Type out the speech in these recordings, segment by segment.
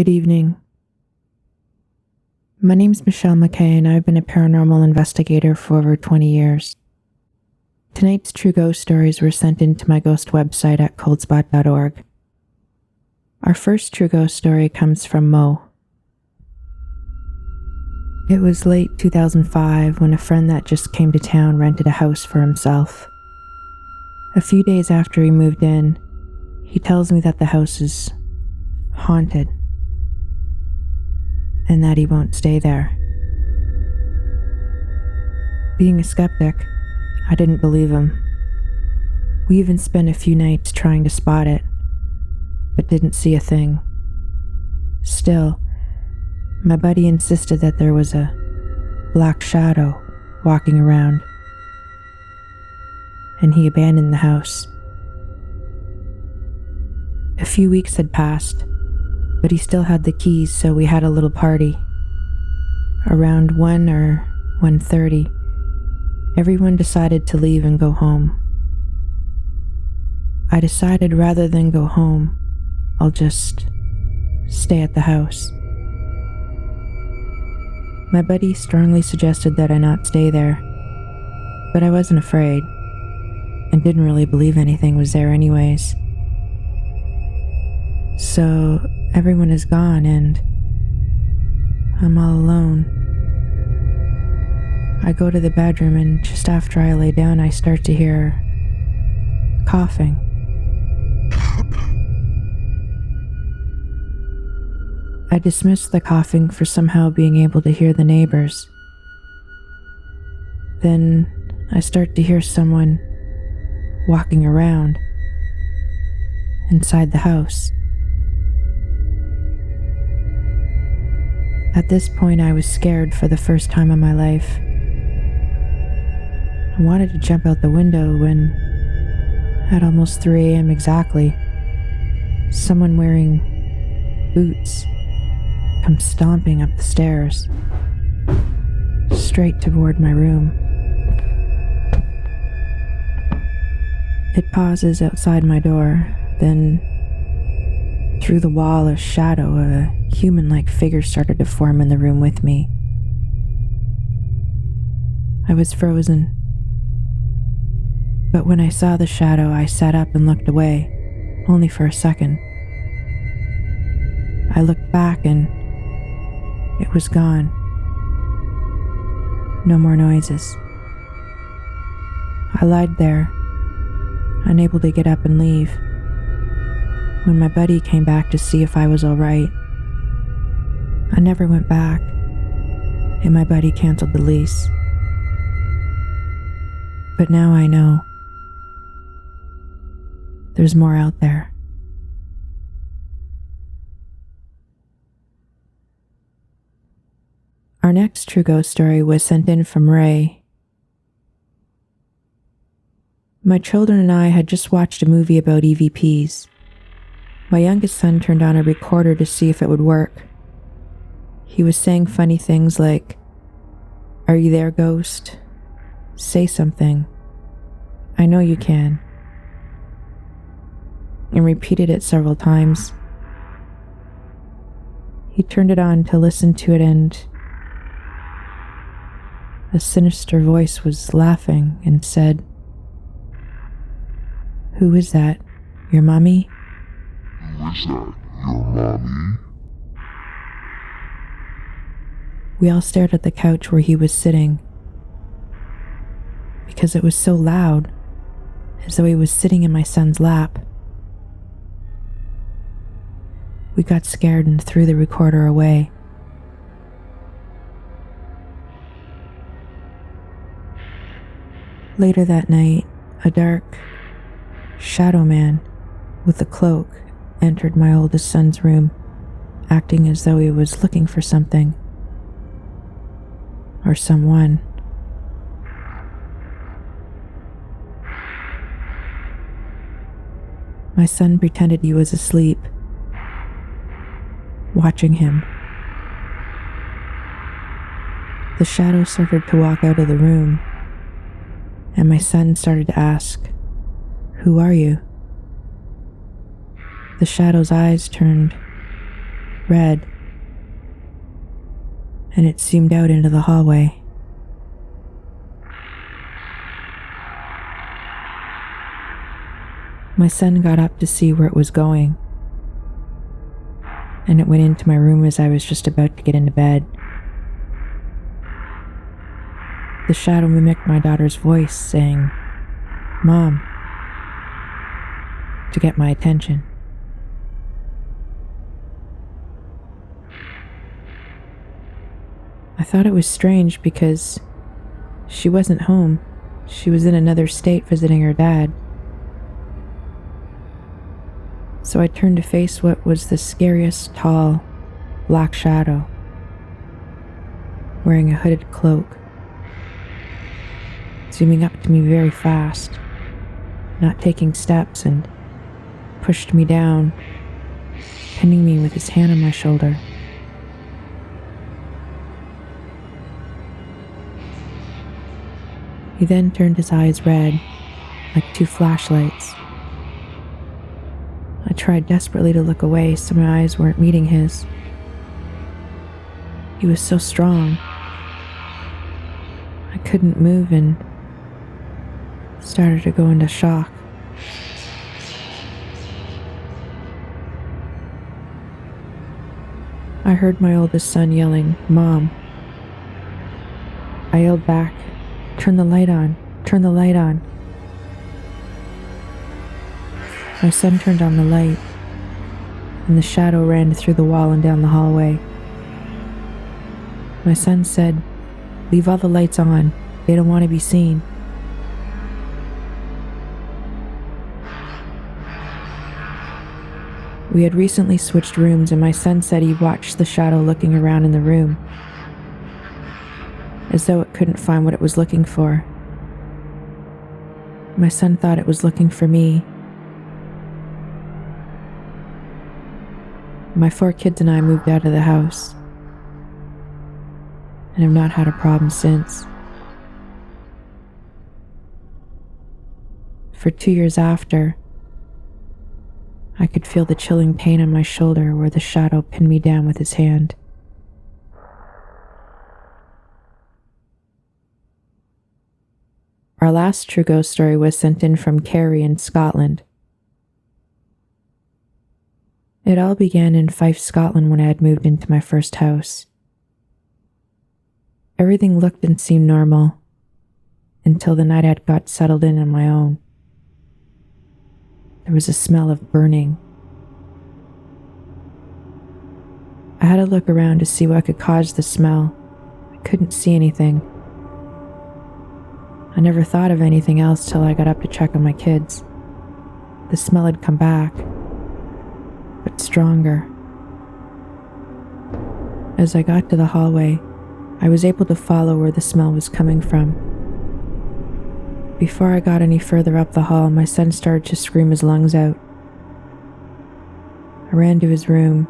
Good evening. My name's McKay, and I've been a paranormal investigator for over 20 years. Tonight's true ghost stories were sent in to my ghost website at coldspot.org. Our first true ghost story comes from Mo. It was late 2005 when a friend that just came to town rented a house for himself. A few days after he moved in, he tells me that the house is haunted and that he won't stay there. Being a skeptic, I didn't believe him. We even spent a few nights trying to spot it, but didn't see a thing. Still, my buddy insisted that there was a black shadow walking around, and he abandoned the house. A few weeks had passed, but he still had the keys, so we had a little party. Around 1 or 1:30, everyone decided to leave and go home. I decided rather than go home, I'll just stay at the house. My buddy strongly suggested that I not stay there, but I wasn't afraid, and didn't really believe anything was there anyways. So everyone is gone and I'm all alone. I go to the bedroom, and just after I lay down, I start to hear coughing. I dismiss the coughing for somehow being able to hear the neighbors. Then I start to hear someone walking around inside the house. At this point, I was scared for the first time in my life. I wanted to jump out the window when, at almost 3 a.m. exactly, someone wearing boots comes stomping up the stairs, straight toward my room. It pauses outside my door, then through the wall, a shadow of a human-like figure started to form in the room with me. I was frozen. But when I saw the shadow, I sat up and looked away, only for a second. I looked back and it was gone. No more noises. I lied there, unable to get up and leave. When my buddy came back to see if I was all right, I never went back, and my buddy canceled the lease. But now I know there's more out there. Our next true ghost story was sent in from Ray. My children and I had just watched a movie about EVPs. My youngest son turned on a recorder to see if it would work. He was saying funny things like, "Are you there, ghost? Say something. I know you can." And repeated it several times. He turned it on to listen to it, and a sinister voice was laughing and said, "Who is that? Your mommy?" "Is that your mommy?" We all stared at the couch where he was sitting, because it was so loud, as though he was sitting in my son's lap. We got scared and threw the recorder away. Later that night, a dark shadow man with a cloak entered my oldest son's room, acting as though he was looking for something or someone. My son pretended he was asleep, watching him. The shadow started to walk out of the room, and my son started to ask, "Who are you?" The shadow's eyes turned red, and it zoomed out into the hallway. My son got up to see where it was going, and it went into my room as I was just about to get into bed. The shadow mimicked my daughter's voice, saying, "Mom," to get my attention. I thought it was strange because she wasn't home. She was in another state visiting her dad. So I turned to face what was the scariest, tall, black shadow, wearing a hooded cloak, zooming up to me very fast, not taking steps, and pushed me down, pinning me with his hand on my shoulder. He then turned his eyes red, like two flashlights. I tried desperately to look away so my eyes weren't meeting his. He was so strong. I couldn't move and started to go into shock. I heard my oldest son yelling, "Mom." I yelled back, "Turn the light on, turn the light on." My son turned on the light, and the shadow ran through the wall and down the hallway. My son said, "Leave all the lights on, they don't want to be seen." We had recently switched rooms, and my son said he watched the shadow looking around in the room, as though it couldn't find what it was looking for. My son thought it was looking for me. My 4 kids and I moved out of the house, and have not had a problem since. For 2 years after, I could feel the chilling pain on my shoulder where the shadow pinned me down with his hand. Our last true ghost story was sent in from Kerry in Scotland. It all began in Fife, Scotland when I had moved into my first house. Everything looked and seemed normal until the night I had got settled in on my own. There was a smell of burning. I had to look around to see what could cause the smell. I couldn't see anything. I never thought of anything else till I got up to check on my kids. The smell had come back, but stronger. As I got to the hallway, I was able to follow where the smell was coming from. Before I got any further up the hall, my son started to scream his lungs out. I ran to his room.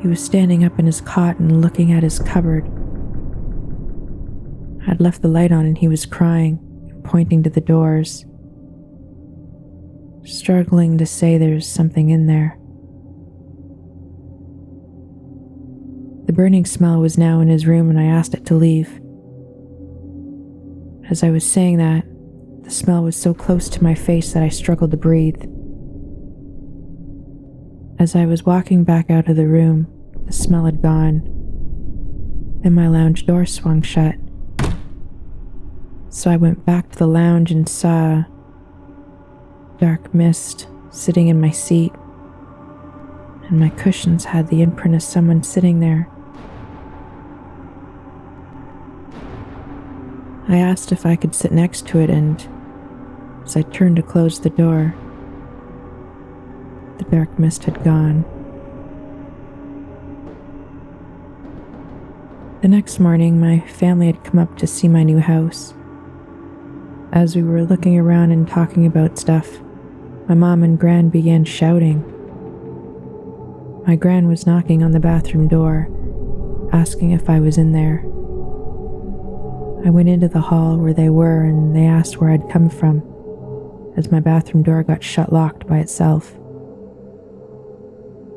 He was standing up in his cot and looking at his cupboard. I'd left the light on and he was crying, pointing to the doors, struggling to say there's something in there. The burning smell was now in his room and I asked it to leave. As I was saying that, the smell was so close to my face that I struggled to breathe. As I was walking back out of the room, the smell had gone. Then my lounge door swung shut. So I went back to the lounge and saw dark mist sitting in my seat, and my cushions had the imprint of someone sitting there. I asked if I could sit next to it, and as I turned to close the door, the dark mist had gone. The next morning, my family had come up to see my new house. As we were looking around and talking about stuff, my mom and Gran began shouting. My Gran was knocking on the bathroom door, asking if I was in there. I went into the hall where they were and they asked where I'd come from, as my bathroom door got shut locked by itself.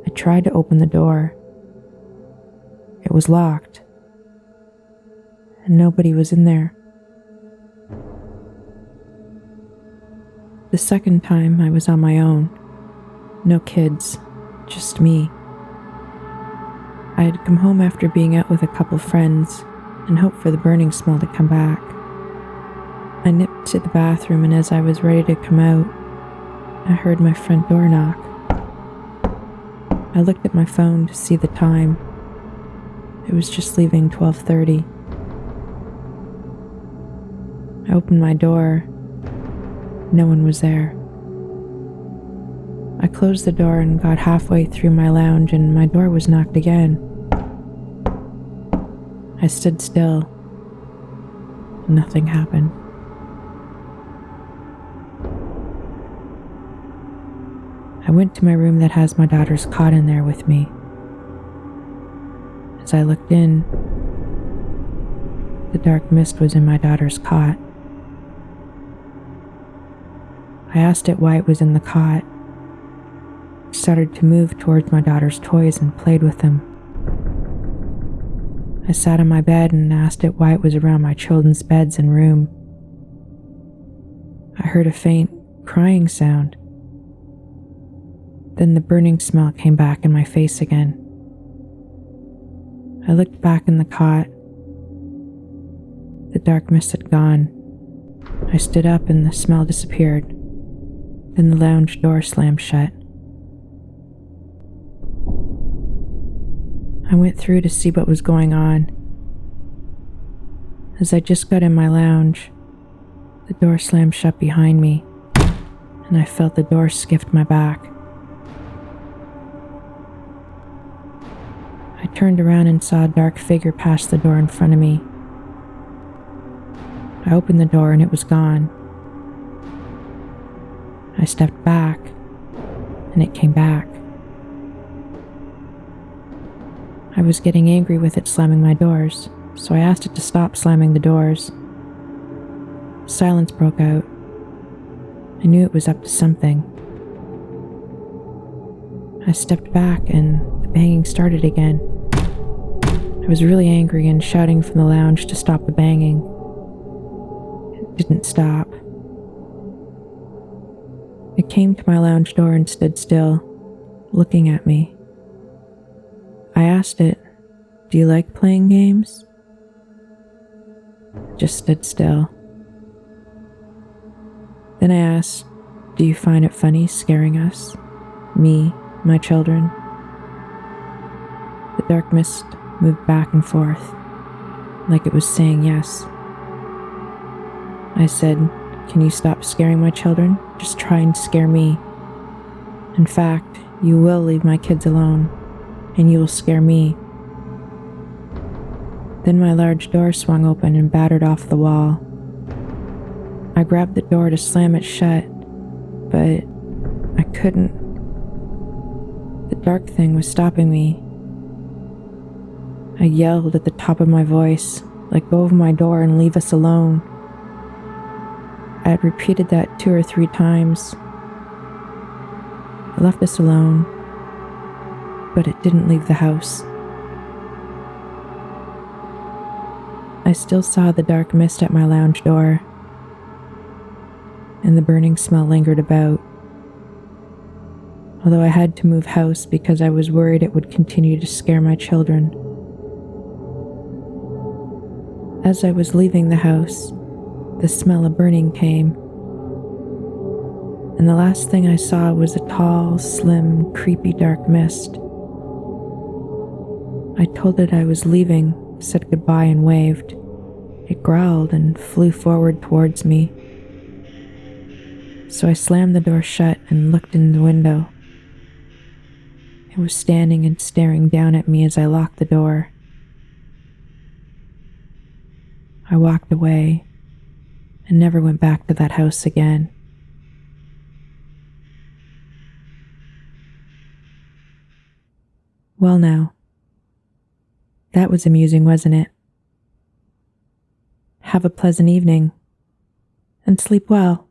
I tried to open the door. It was locked, and nobody was in there. The second time I was on my own. No kids, just me. I had come home after being out with a couple friends and hoped for the burning smell to come back. I nipped to the bathroom, and as I was ready to come out, I heard my front door knock. I looked at my phone to see the time. It was just leaving 12:30. I opened my door. No one was there. I closed the door and got halfway through my lounge, and my door was knocked again. I stood still. Nothing happened. I went to my room that has my daughter's cot in there with me. As I looked in, the dark mist was in my daughter's cot. I asked it why it was in the cot. It started to move towards my daughter's toys and played with them. I sat on my bed and asked it why it was around my children's beds and room. I heard a faint crying sound. Then the burning smell came back in my face again. I looked back in the cot. The dark mist had gone. I stood up and the smell disappeared. Then the lounge door slammed shut. I went through to see what was going on. As I just got in my lounge, the door slammed shut behind me, and I felt the door skiffed my back. I turned around and saw a dark figure pass the door in front of me. I opened the door and it was gone. I stepped back, and it came back. I was getting angry with it slamming my doors, so I asked it to stop slamming the doors. Silence broke out. I knew it was up to something. I stepped back, and the banging started again. I was really angry and shouting from the lounge to stop the banging. It didn't stop. It came to my lounge door and stood still, looking at me. I asked it, "Do you like playing games?" It just stood still. Then I asked, "Do you find it funny scaring us? Me, my children?" The dark mist moved back and forth, like it was saying yes. I said, "Can you stop scaring my children? Just try and scare me. In fact, you will leave my kids alone, and you will scare me." Then my large door swung open and battered off the wall. I grabbed the door to slam it shut, but I couldn't. The dark thing was stopping me. I yelled at the top of my voice, "Let go of my door and leave us alone." I had repeated that 2 or 3 times. It left us alone, but it didn't leave the house. I still saw the dark mist at my lounge door, and the burning smell lingered about. Although I had to move house because I was worried it would continue to scare my children. As I was leaving the house, the smell of burning came, and the last thing I saw was a tall, slim, creepy dark mist. I told it I was leaving, said goodbye and waved. It growled and flew forward towards me. So I slammed the door shut and looked in the window. It was standing and staring down at me as I locked the door. I walked away and never went back to that house again. Well now, that was amusing, wasn't it? Have a pleasant evening, and sleep well.